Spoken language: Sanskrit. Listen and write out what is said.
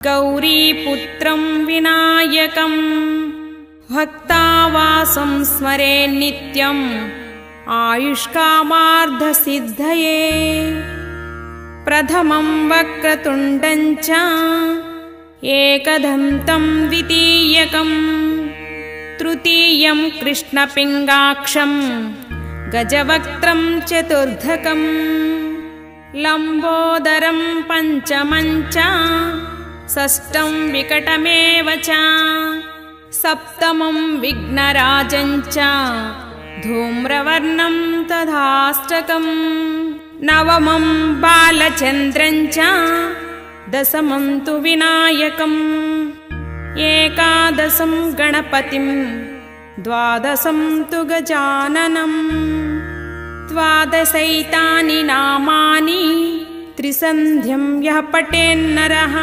गौरीपुत्रं विनायकं भक्तावासं स्मरे नित्यम् आयुष्कामार्धसिद्धये। प्रथमं वक्रतुण्डं च एकदन्तं द्वितीयकं तृतीयं कृष्णपिङ्गाक्षं गजवक्त्रं चतुर्धकं लम्बोदरं पञ्चमं च षष्ठं विकटमेव च सप्तमं विघ्नराजं च धूम्रवर्णं तथाष्टकं नवमं बालचन्द्रं च दशमं तु विनायकम् एकादशं गणपतिं द्वादशं तु गजाननं द्वादशैतानि नामानि त्रिसन्ध्यं यः पठेन्नरः